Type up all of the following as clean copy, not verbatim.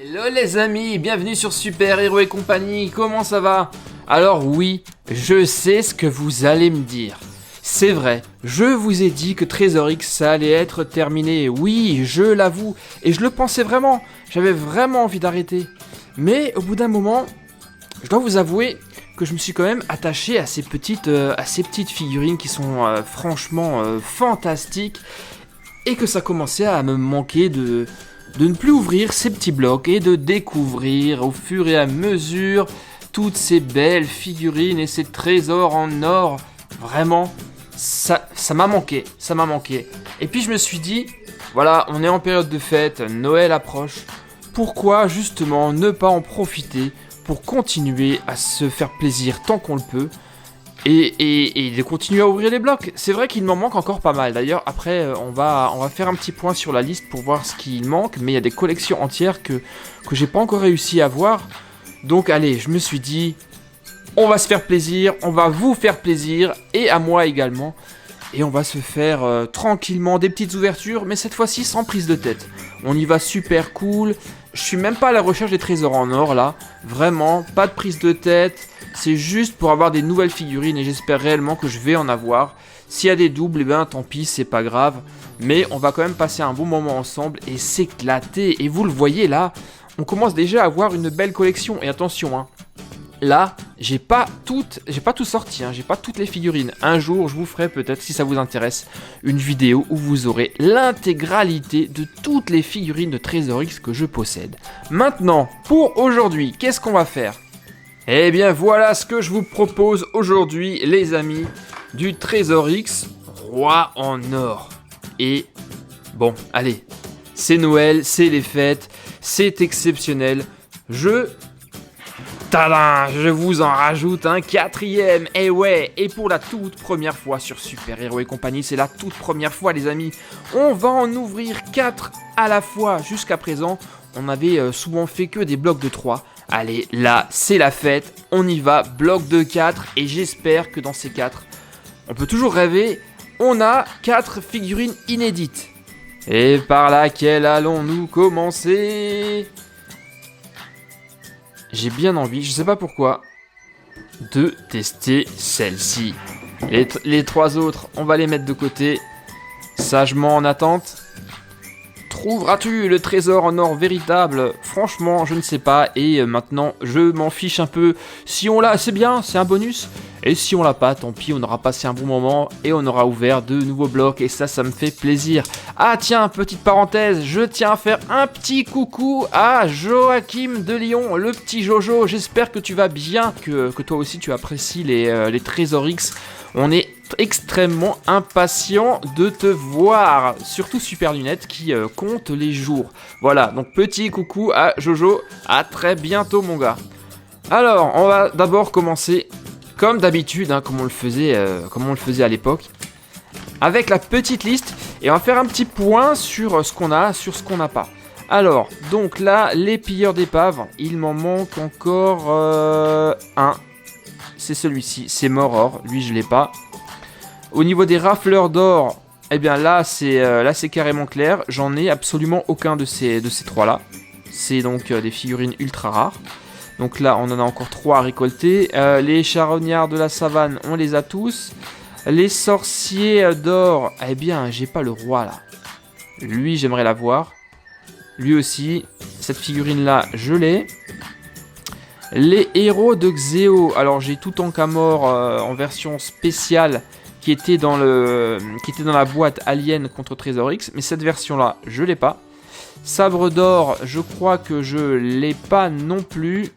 Hello les amis, bienvenue sur Super Héros et compagnie, comment ça va? Alors oui, je sais ce que vous allez me dire. C'est vrai, je vous ai dit que Trésor X ça allait être terminé, oui, je l'avoue, et je le pensais vraiment, j'avais vraiment envie d'arrêter. Mais au bout d'un moment, je dois vous avouer que je me suis quand même attaché à ces petites figurines qui sont franchement fantastiques, et que ça commençait à me manquer de ne plus ouvrir ces petits blocs et de découvrir au fur et à mesure toutes ces belles figurines et ces trésors en or. Vraiment, ça m'a manqué. Et puis je me suis dit, voilà, on est en période de fête, Noël approche. Pourquoi justement ne pas en profiter pour continuer à se faire plaisir tant qu'on le peut et de continuer à ouvrir les blocs. C'est vrai qu'il m'en manque encore pas mal. D'ailleurs, après, on va faire un petit point sur la liste pour voir ce qu'il manque. Mais il y a des collections entières que j'ai pas encore réussi à voir. Donc allez, je me suis dit, on va se faire plaisir, on va vous faire plaisir, et à moi également. Et on va se faire tranquillement des petites ouvertures, mais cette fois-ci sans prise de tête. On y va super cool. Je suis même pas à la recherche des trésors en or là. Vraiment, pas de prise de tête. C'est juste pour avoir des nouvelles figurines et j'espère réellement que je vais en avoir. S'il y a des doubles, eh ben tant pis, c'est pas grave. Mais on va quand même passer un bon moment ensemble et s'éclater. Et vous le voyez là, on commence déjà à avoir une belle collection. Et attention, hein, là, j'ai pas tout sorti, hein, j'ai pas toutes les figurines. Un jour, je vous ferai peut-être, si ça vous intéresse, une vidéo où vous aurez l'intégralité de toutes les figurines de Trésor X que je possède. Maintenant, pour aujourd'hui, qu'est-ce qu'on va faire ? Eh bien, voilà ce que je vous propose aujourd'hui, les amis, du Trésor X Roi en or. Et bon, allez, c'est Noël, c'est les fêtes, c'est exceptionnel. Tadam, je vous en rajoute un quatrième, et ouais, et pour la toute première fois sur Super Héros et compagnie, c'est la toute première fois les amis, on va en ouvrir 4 à la fois. Jusqu'à présent, on avait souvent fait que des blocs de 3. Allez, là, c'est la fête, on y va, bloc de 4, et j'espère que dans ces 4, on peut toujours rêver, on a 4 figurines inédites. Et par laquelle allons-nous commencer ? J'ai bien envie, je sais pas pourquoi, de tester celle-ci. Les 3 autres, on va les mettre de côté, sagement en attente. Trouveras-tu le trésor en or véritable ? Franchement, je ne sais pas. Et maintenant, je m'en fiche un peu. Si on l'a, c'est bien, c'est un bonus. Et si on l'a pas, tant pis, on aura passé un bon moment et on aura ouvert de nouveaux blocs. Et ça me fait plaisir. Ah tiens, petite parenthèse, je tiens à faire un petit coucou à Joachim de Lyon, le petit Jojo. J'espère que tu vas bien, que toi aussi tu apprécies les Trésor X. On est extrêmement impatient de te voir, surtout Super Lunette qui compte les jours. Voilà, donc petit coucou à Jojo, à très bientôt mon gars. Alors, on va d'abord commencer comme d'habitude, hein, comme on le faisait à l'époque, avec la petite liste, et on va faire un petit point sur ce qu'on a, sur ce qu'on n'a pas. Alors, donc là, les pilleurs d'épaves, il m'en manque encore un. C'est celui-ci, c'est Moror, lui je l'ai pas. Au niveau des rafleurs d'or, eh bien là c'est carrément clair, j'en ai absolument aucun de ces 3 là. C'est donc des figurines ultra rares. Donc là on en a encore 3 à récolter. Les charognards de la savane, on les a tous. Les sorciers d'or, eh bien j'ai pas le roi là. Lui j'aimerais l'avoir. Lui aussi, cette figurine là je l'ai. Les héros de Xéo, alors j'ai Toutankhamon en version spéciale qui était dans la boîte Alien contre Trésor X, mais cette version là je l'ai pas. Sabre d'or, je crois que je l'ai pas non plus,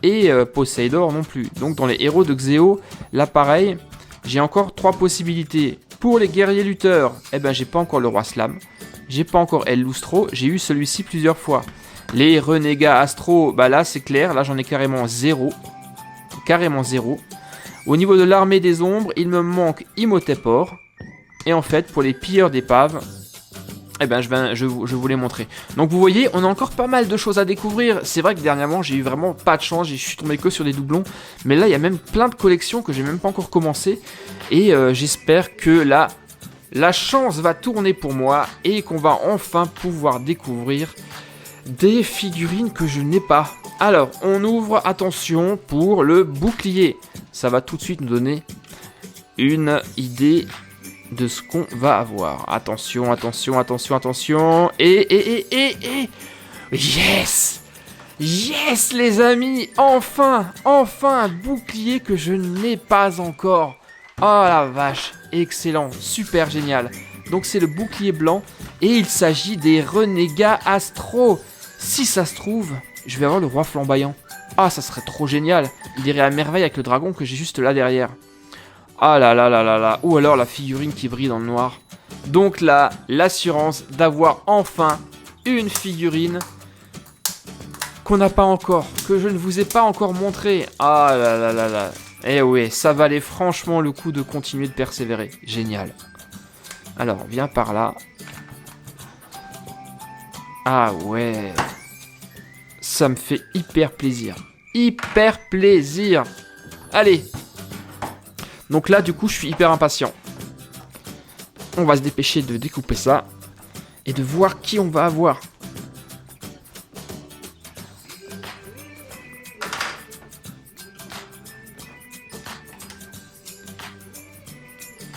et Poséidor non plus. Donc dans les héros de Xéo, là pareil, j'ai encore 3 possibilités. Pour les guerriers lutteurs, eh ben j'ai pas encore le roi Slam, j'ai pas encore El Lustro, j'ai eu celui-ci plusieurs fois. Les renégats astro, bah là c'est clair, là j'en ai carrément 0. Carrément 0. Au niveau de l'armée des ombres, il me manque Imhotep Or. Et en fait, pour les pilleurs d'épaves, eh ben je vous les montrer. Donc vous voyez, on a encore pas mal de choses à découvrir. C'est vrai que dernièrement, j'ai eu vraiment pas de chance, je suis tombé que sur des doublons. Mais là, il y a même plein de collections que j'ai même pas encore commencé. Et j'espère que là, la chance va tourner pour moi et qu'on va enfin pouvoir découvrir des figurines que je n'ai pas. Alors, on ouvre, attention, pour le bouclier. Ça va tout de suite nous donner une idée de ce qu'on va avoir. Attention, attention, attention, attention. Et... Yes! Yes, les amis! Enfin un bouclier que je n'ai pas encore. Oh la vache, excellent, super génial. Donc c'est le bouclier blanc et il s'agit des renégats astro. Si ça se trouve, je vais avoir le roi flamboyant. Ah, ça serait trop génial. Il irait à merveille avec le dragon que j'ai juste là derrière. Ah là là là là là. Ou alors la figurine qui brille dans le noir. Donc là, l'assurance d'avoir enfin une figurine qu'on n'a pas encore, que je ne vous ai pas encore montré. Ah là là là là. Eh ouais, ça valait franchement le coup de continuer de persévérer. Génial. Alors, viens par là. Ah ouais. Ça me fait hyper plaisir. Hyper plaisir. Allez. Donc là, du coup, je suis hyper impatient. On va se dépêcher de découper ça. Et de voir qui on va avoir.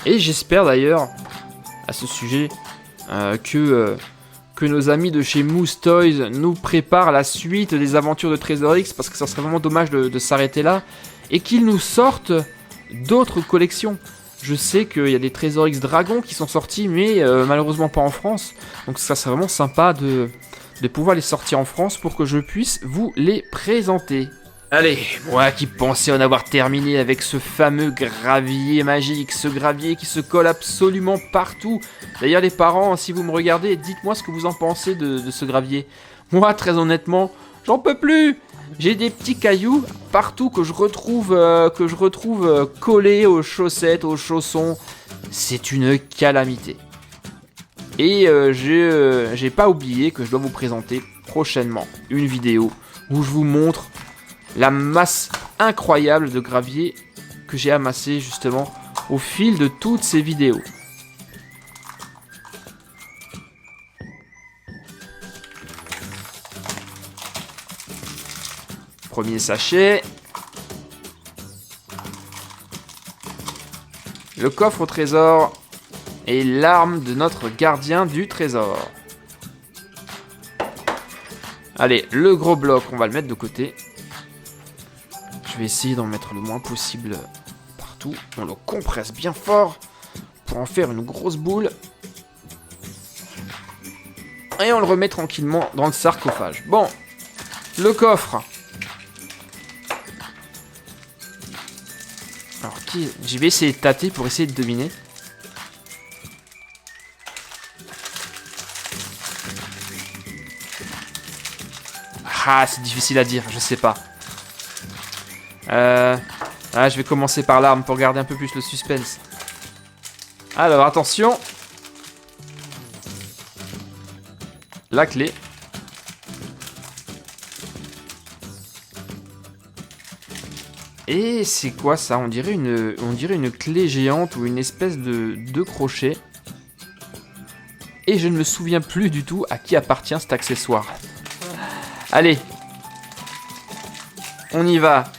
Et j'espère d'ailleurs, à ce sujet, que nos amis de chez Moose Toys nous préparent la suite des aventures de Trésor X, parce que ça serait vraiment dommage de s'arrêter là, et qu'ils nous sortent d'autres collections. Je sais qu'il y a des Trésor X Dragons qui sont sortis, mais malheureusement pas en France, donc ça serait vraiment sympa de pouvoir les sortir en France pour que je puisse vous les présenter. Allez, moi qui pensais en avoir terminé avec ce fameux gravier magique, ce gravier qui se colle absolument partout. D'ailleurs les parents, si vous me regardez, dites-moi ce que vous en pensez de ce gravier. Moi, très honnêtement, j'en peux plus. J'ai des petits cailloux partout que je retrouve collés aux chaussettes, aux chaussons. C'est une calamité. Et j'ai pas oublié que je dois vous présenter prochainement une vidéo où je vous montre la masse incroyable de gravier que j'ai amassé justement au fil de toutes ces vidéos. Premier sachet. Le coffre au trésor et l'arme de notre gardien du trésor. Allez, le gros bloc, on va le mettre de côté. Je vais essayer d'en mettre le moins possible partout. On le compresse bien fort pour en faire une grosse boule. Et on le remet tranquillement dans le sarcophage. Bon, le coffre. Alors, je vais essayer de tâter pour essayer de deviner. Ah, c'est difficile à dire, je sais pas. Je vais commencer par l'arme pour garder un peu plus le suspense. Alors, attention. La clé. Et c'est quoi ça? On dirait une clé géante ou une espèce de crochet. Et je ne me souviens plus du tout à qui appartient cet accessoire. Allez. On y va.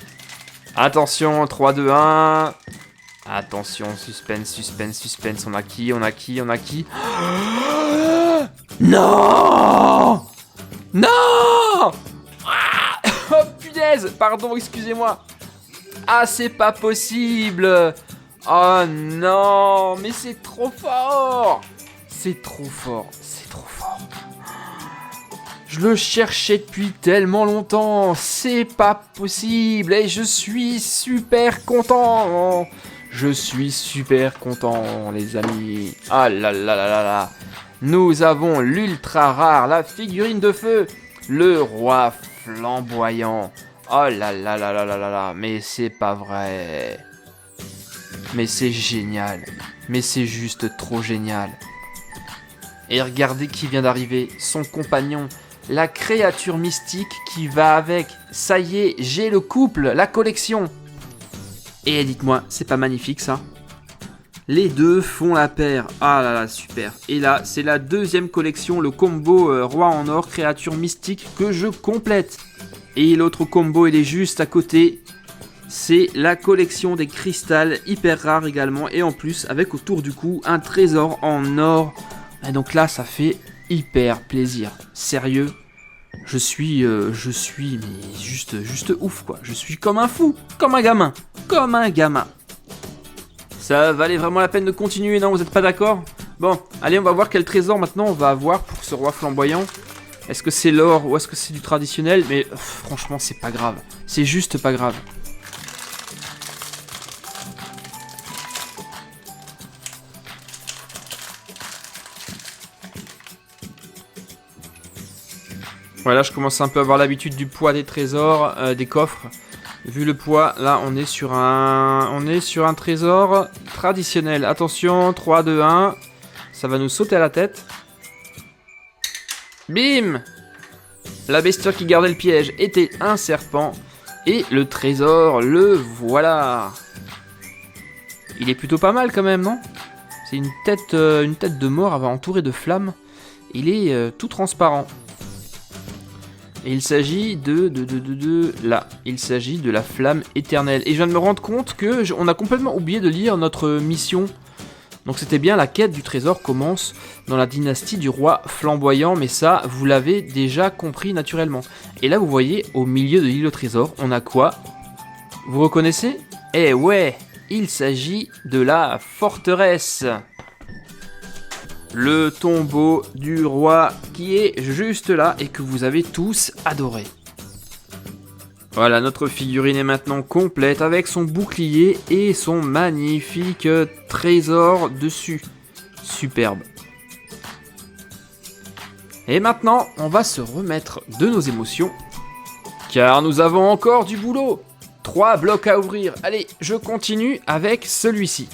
Attention, 3, 2, 1. Attention, suspense, suspense, suspense. On a qui? Non! Non! Oh punaise! Pardon, excusez-moi. Ah, c'est pas possible! Oh non! Mais c'est trop fort! C'est trop fort. Je le cherchais depuis tellement longtemps, c'est pas possible et je suis super content. Les amis. Ah là là là là là. Nous avons l'ultra rare, la figurine de feu, le roi flamboyant. Oh là là là là là là là, mais c'est pas vrai. Mais c'est génial. Mais c'est juste trop génial. Et regardez qui vient d'arriver, son compagnon. La créature mystique qui va avec. Ça y est, j'ai le couple, la collection. Et dites-moi, c'est pas magnifique ça? Les deux font la paire. Ah là là, super. Et là, c'est la deuxième collection, le combo roi en or, créature mystique que je complète. Et l'autre combo, il est juste à côté. C'est la collection des cristals, hyper rares également. Et en plus, avec autour du cou, un trésor en or. Et donc là, ça fait hyper plaisir. Sérieux, je suis mais juste ouf quoi. Je suis comme un fou, comme un gamin. Ça valait vraiment la peine de continuer, non? Vous êtes pas d'accord? Bon, allez, on va voir quel trésor maintenant on va avoir pour ce roi flamboyant. Est-ce que c'est l'or ou est-ce que c'est du traditionnel? Mais franchement, c'est pas grave. C'est juste pas grave. Voilà, je commence un peu à avoir l'habitude du poids des trésors, des coffres. Vu le poids, là, on est sur un trésor traditionnel. Attention, 3, 2, 1. Ça va nous sauter à la tête. Bim! La bestiole qui gardait le piège était un serpent. Et le trésor, le voilà. Il est plutôt pas mal quand même, non? C'est une tête de mort entourée de flammes. Il est tout transparent. Et il s'agit là, il s'agit de la flamme éternelle. Et je viens de me rendre compte que on a complètement oublié de lire notre mission. Donc c'était bien la quête du trésor commence dans la dynastie du roi flamboyant, mais ça, vous l'avez déjà compris naturellement. Et là, vous voyez, au milieu de l'île au trésor, on a quoi? Vous reconnaissez? Eh ouais, il s'agit de la forteresse. Le tombeau du roi qui est juste là et que vous avez tous adoré. Voilà, notre figurine est maintenant complète avec son bouclier et son magnifique trésor dessus. Superbe. Et maintenant, on va se remettre de nos émotions, car nous avons encore du boulot. 3 blocs à ouvrir. Allez, je continue avec celui-ci.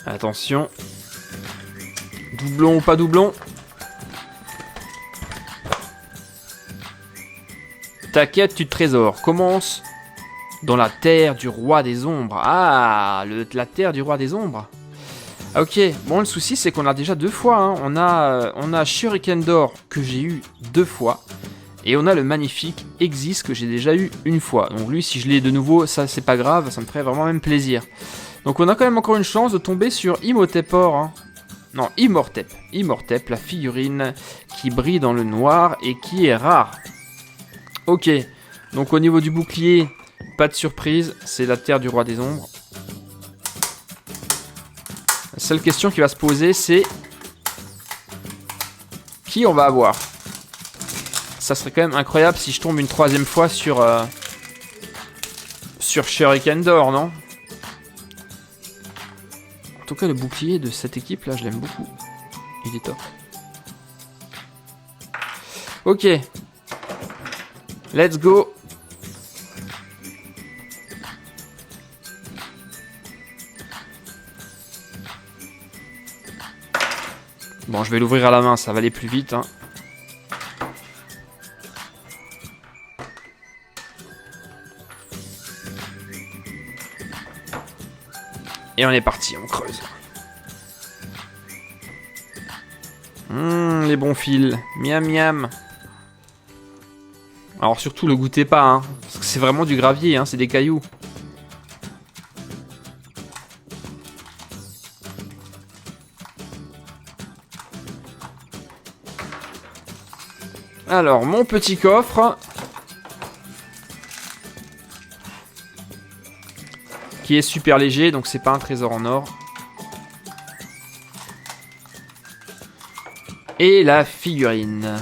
Attention. Doublon ou pas doublon. Ta quête du trésor commence dans la terre du roi des ombres. Ah, la terre du roi des ombres. Ok, bon le souci c'est qu'on a déjà 2 fois. Hein. On a Shuriken d'or que j'ai eu 2 fois. Et on a le magnifique Exis que j'ai déjà eu 1 fois. Donc lui si je l'ai de nouveau, ça c'est pas grave, ça me ferait vraiment même plaisir. Donc on a quand même encore une chance de tomber sur Imhotep Or. Hein. Non, Immortep. Immortep, la figurine qui brille dans le noir et qui est rare. Ok, donc au niveau du bouclier, pas de surprise, c'est la terre du roi des ombres. La seule question qui va se poser, c'est qui on va avoir. Ça serait quand même incroyable si je tombe une 3e fois sur Shuriken d'or, non? En tout cas, le bouclier de cette équipe là, je l'aime beaucoup. Il est top. Ok. Let's go. Bon, je vais l'ouvrir à la main, ça va aller plus vite. Hein. Et on est parti, on creuse. Les bons fils. Miam miam. Alors surtout le goûtez pas, hein, parce que c'est vraiment du gravier, hein, c'est des cailloux. Alors, mon petit coffre. Qui est super léger, donc c'est pas un trésor en or. Et la figurine.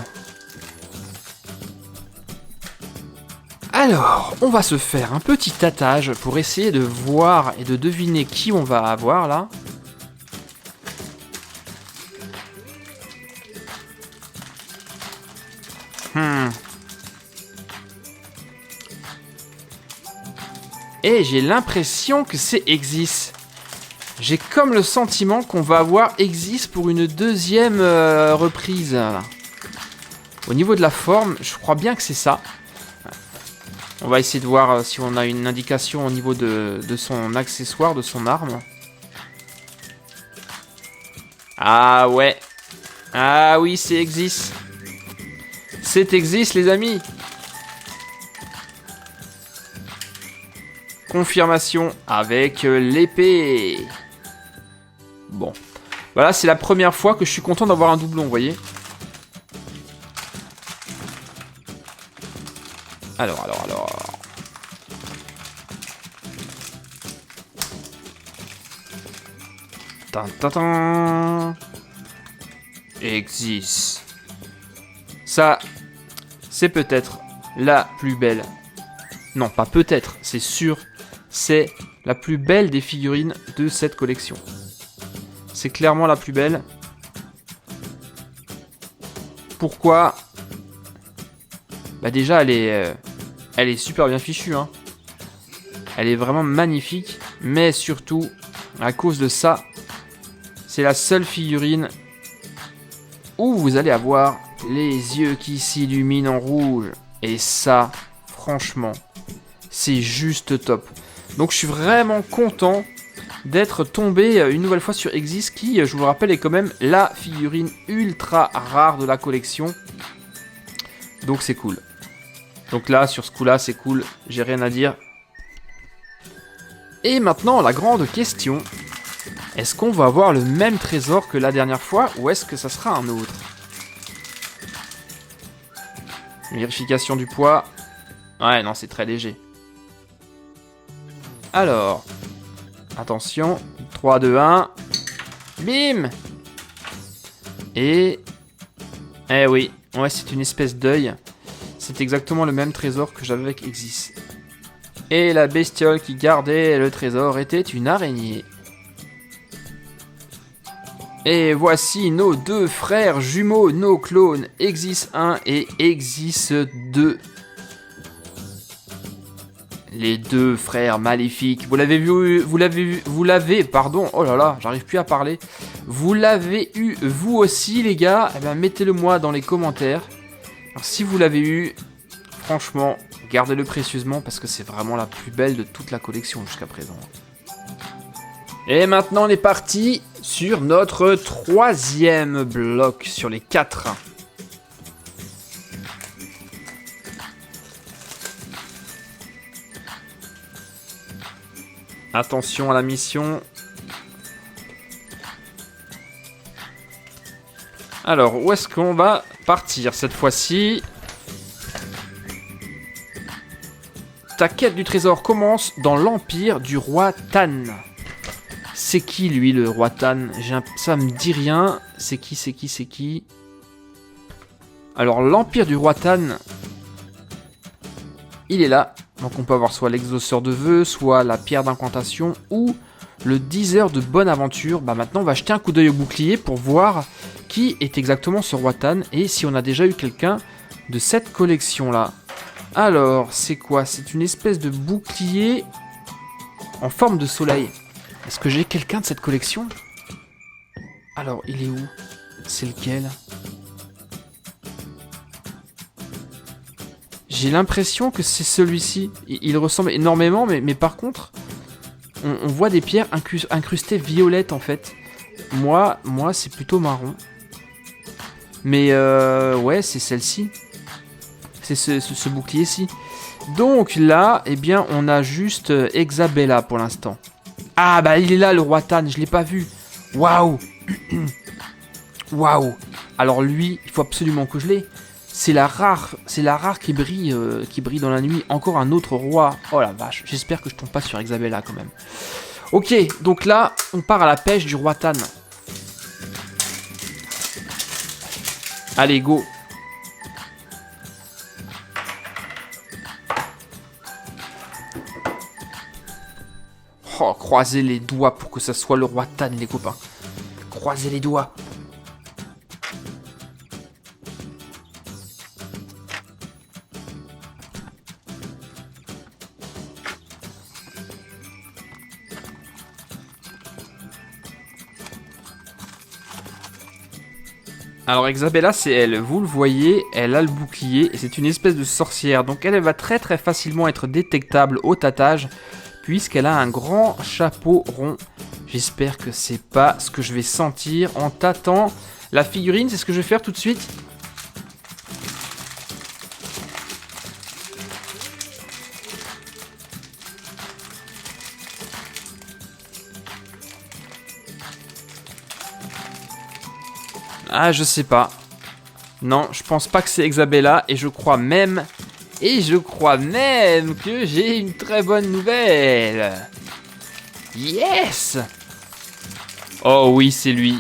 Alors, on va se faire un petit tâtage pour essayer de voir et de deviner qui on va avoir là. Et j'ai l'impression que c'est Exis. J'ai comme le sentiment qu'on va avoir Exis pour une deuxième reprise. Là. Au niveau de la forme, je crois bien que c'est ça. On va essayer de voir si on a une indication au niveau de son accessoire, de son arme. Ah ouais. Ah oui, c'est Exis. C'est Exis, les amis. Confirmation avec l'épée. Bon. Voilà, c'est la première fois que je suis content d'avoir un doublon, vous voyez. Alors. Tintin. Exis. Ça, c'est peut-être la plus belle. Non, pas peut-être, c'est sûr. C'est la plus belle des figurines de cette collection. C'est clairement la plus belle. Pourquoi ? Bah déjà, elle est super bien fichue. Hein. Elle est vraiment magnifique. Mais surtout, à cause de ça, c'est la seule figurine où vous allez avoir les yeux qui s'illuminent en rouge. Et ça, franchement, c'est juste top. Donc je suis vraiment content d'être tombé une nouvelle fois sur Exis qui, je vous le rappelle, est quand même la figurine ultra rare de la collection. Donc c'est cool. Donc là, sur ce coup-là, c'est cool. J'ai rien à dire. Et maintenant, la grande question. Est-ce qu'on va avoir le même trésor que la dernière fois ou est-ce que ça sera un autre ? Vérification du poids. Ouais, non, c'est très léger. Alors, attention, 3, 2, 1, bim. Et... Eh oui, ouais, c'est une espèce d'œil. C'est exactement le même trésor que j'avais avec Exis. Et la bestiole qui gardait le trésor était une araignée. Et voici nos deux frères jumeaux, nos clones, Exis 1 et Exis 2. Les deux frères maléfiques. Vous l'avez vu, pardon. Oh là là, j'arrive plus à parler. Vous l'avez eu, vous aussi, les gars. Eh bien, mettez-le moi dans les commentaires. Alors, si vous l'avez eu, franchement, gardez-le précieusement parce que c'est vraiment la plus belle de toute la collection jusqu'à présent. Et maintenant, on est parti sur notre troisième bloc sur les 4. Attention à la mission. Alors, où est-ce qu'on va partir cette fois-ci ? Ta quête du trésor commence dans l'empire du roi Tan. C'est qui, lui, le roi Tan ? Ça me dit rien. C'est qui ? Alors, l'empire du roi Tan, il est là. Donc on peut avoir soit l'exauceur de vœux, soit la pierre d'incantation, ou le 10 heures de bonne aventure. Bah maintenant on va jeter un coup d'œil au bouclier pour voir qui est exactement ce roi Tan et si on a déjà eu quelqu'un de cette collection là. Alors c'est quoi ? C'est une espèce de bouclier en forme de soleil. Est-ce que j'ai quelqu'un de cette collection ? Alors il est où ? C'est lequel ? J'ai l'impression que c'est celui-ci. Il ressemble énormément, mais par contre, on voit des pierres incrustées violettes en fait. Moi c'est plutôt marron. Mais ouais, c'est celle-ci. C'est ce bouclier-ci. Donc là, eh bien, on a juste Exabella pour l'instant. Ah bah il est là, le roi Tan, je l'ai pas vu. Waouh. Waouh. Alors lui, il faut absolument que je l'ai. C'est la rare qui brille dans la nuit. Encore un autre roi. Oh la vache, j'espère que je tombe pas sur Exabella quand même. Ok, donc là, on part à la pêche du roi Tan. Allez, go. Oh, croisez les doigts pour que ça soit le roi Tan, les copains. Croisez les doigts. Alors Exabella, c'est elle. Vous le voyez, elle a le bouclier et c'est une espèce de sorcière. Donc elle va très très facilement être détectable au tâtage puisqu'elle a un grand chapeau rond. J'espère que c'est pas ce que je vais sentir en tâtant la figurine. C'est ce que je vais faire tout de suite. Ah, je sais pas. Non, je pense pas que c'est Exabella et je crois même que j'ai une très bonne nouvelle. Yes! Oh oui, c'est lui.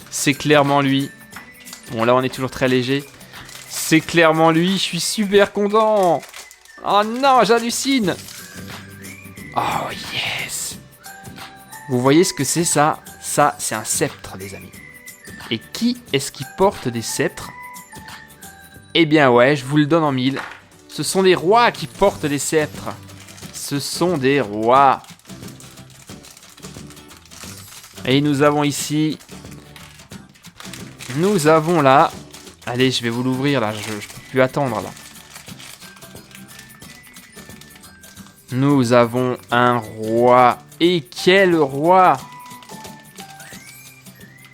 C'est clairement lui. Bon, là, on est toujours très léger. C'est clairement lui, je suis super content. Oh non, j'hallucine. Oh yes. Vous voyez ce que c'est ça? Ça, c'est un sceptre, les amis. Et qui est-ce qui porte des sceptres? Eh bien ouais, je vous le donne en mille. Ce sont des rois qui portent des sceptres. Ce sont des rois. Et nous avons ici... Nous avons là... Allez, je vais vous l'ouvrir là, je peux plus attendre là. Nous avons un roi. Et quel roi!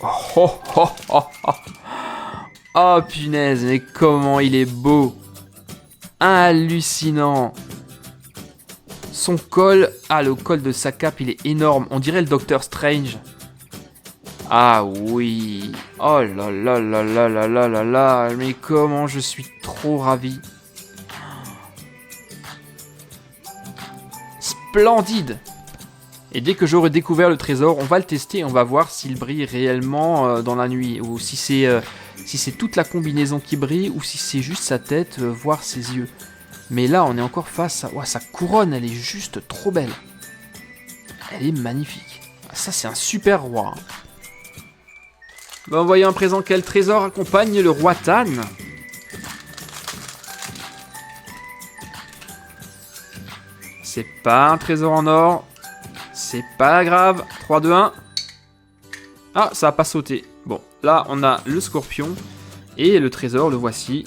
Oh, oh, oh, oh. Oh punaise, mais comment il est beau! Hallucinant! Son col, le col de sa cape, il est énorme. On dirait le Docteur Strange. Ah oui! Oh là là là là là là là là! Mais comment je suis trop ravi! Splendide! Et dès que j'aurai découvert le trésor, on va le tester et on va voir s'il brille réellement dans la nuit. Ou si c'est toute la combinaison qui brille ou si c'est juste sa tête, voire ses yeux. Mais là, on est encore face à... Ouah, sa couronne, elle est juste trop belle. Elle est magnifique. Ça, c'est un super roi. Ben, voyons à présent quel trésor accompagne le roi Tan. C'est pas un trésor en or. C'est pas grave. 3, 2, 1. Ah, ça a pas sauté. Bon, là, on a le scorpion. Et le trésor, le voici.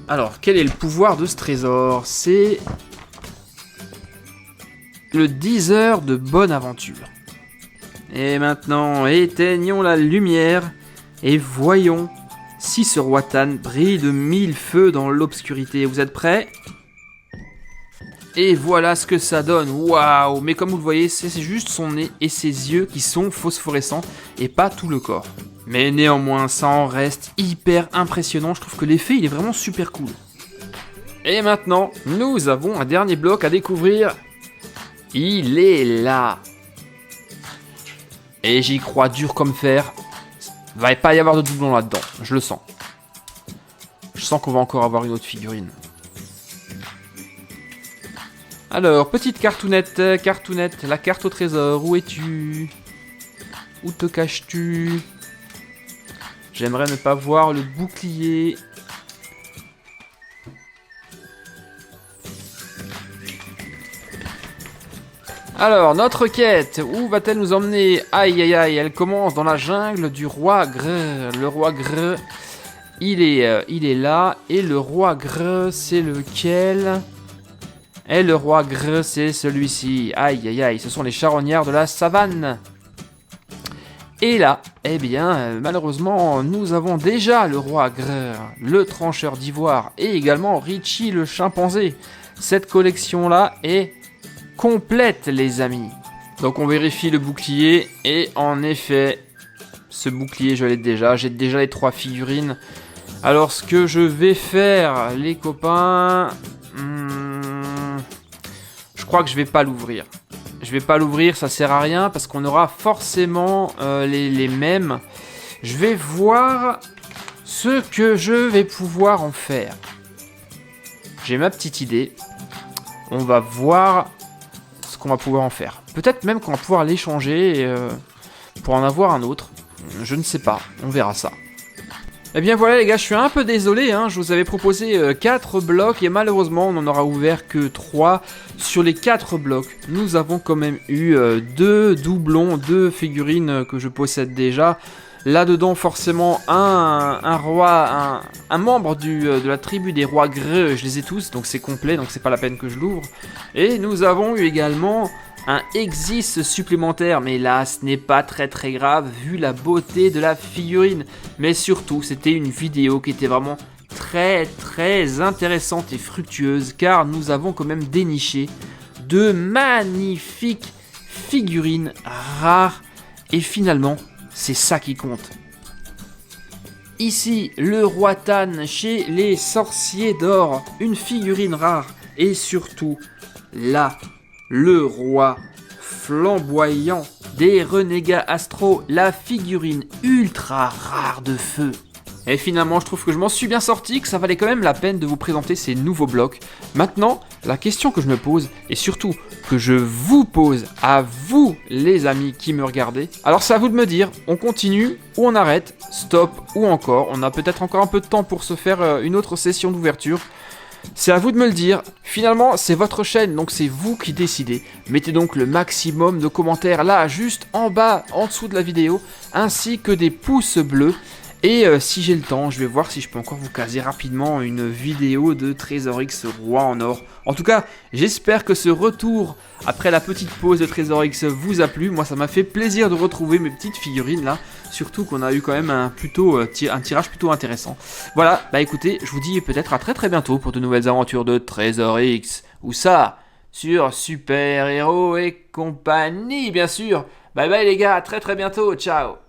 Alors, quel est le pouvoir de ce trésor? C'est... le 10 heures de bonne aventure. Et maintenant, éteignons la lumière. Et voyons si ce roi Tan brille de 1000 feux dans l'obscurité. Vous êtes prêts? Et voilà ce que ça donne. Waouh! Mais comme vous le voyez, c'est juste son nez et ses yeux qui sont phosphorescents et pas tout le corps. Mais néanmoins, ça en reste hyper impressionnant. Je trouve que l'effet, il est vraiment super cool. Et maintenant, nous avons un dernier bloc à découvrir. Il est là. Et j'y crois dur comme fer. Va pas y avoir de doublon là-dedans. Je le sens. Je sens qu'on va encore avoir une autre figurine. Alors, petite cartounette, la carte au trésor, où es-tu? Où te caches-tu? J'aimerais ne pas voir le bouclier. Alors, notre quête, où va-t-elle nous emmener? Aïe aïe aïe, elle commence dans la jungle du roi Grrr. Le roi Grrr, il est là, et le roi Grrr, c'est lequel? Et le roi Grrr, c'est celui-ci. Aïe, aïe, aïe, ce sont les charognards de la savane. Et là, eh bien, malheureusement, nous avons déjà le roi Grrr, le trancheur d'ivoire, et également Richie le chimpanzé. Cette collection-là est complète, les amis. Donc on vérifie le bouclier, et en effet, ce bouclier, je l'ai déjà. J'ai déjà les 3 figurines. Alors, ce que je vais faire, les copains... je crois que je vais pas l'ouvrir. Je vais pas l'ouvrir, ça sert à rien parce qu'on aura forcément les mêmes. Je vais voir ce que je vais pouvoir en faire. J'ai ma petite idée. On va voir ce qu'on va pouvoir en faire. Peut-être même qu'on va pouvoir l'échanger pour en avoir un autre. Je ne sais pas, on verra ça. Eh bien voilà les gars, je suis un peu désolé, hein, je vous avais proposé 4 blocs et malheureusement on n'en aura ouvert que 3. Sur les 4 blocs, nous avons quand même eu 2 doublons, 2 figurines que je possède déjà. Là-dedans forcément un roi, un membre de la tribu des rois greux, je les ai tous, donc c'est complet, donc c'est pas la peine que je l'ouvre. Et nous avons eu également un Exis supplémentaire, mais là ce n'est pas très grave vu la beauté de la figurine. Mais surtout c'était une vidéo qui était vraiment très intéressante et fructueuse, car nous avons quand même déniché de magnifiques figurines rares. Et finalement c'est ça qui compte. Ici le roi Tan chez les sorciers d'or, une figurine rare. Et surtout là, le roi flamboyant des renégats astro, la figurine ultra rare de feu. Et finalement, je trouve que je m'en suis bien sorti, que ça valait quand même la peine de vous présenter ces nouveaux blocs. Maintenant, la question que je me pose, et surtout que je vous pose à vous les amis qui me regardez, alors c'est à vous de me dire, on continue ou on arrête, stop ou encore, on a peut-être encore un peu de temps pour se faire une autre session d'ouverture. C'est à vous de me le dire. Finalement, c'est votre chaîne, donc c'est vous qui décidez. Mettez donc le maximum de commentaires là, juste en bas, en dessous de la vidéo, ainsi que des pouces bleus. Et si j'ai le temps, je vais voir si je peux encore vous caser rapidement une vidéo de Trésor X Roi en or. En tout cas, j'espère que ce retour après la petite pause de Trésor X vous a plu. Moi, ça m'a fait plaisir de retrouver mes petites figurines là. Surtout qu'on a eu quand même un tirage plutôt intéressant. Voilà, bah écoutez, je vous dis peut-être à très bientôt pour de nouvelles aventures de Trésor X. Ou ça, sur Super Héros et compagnie, bien sûr. Bye bye les gars, à très bientôt, ciao.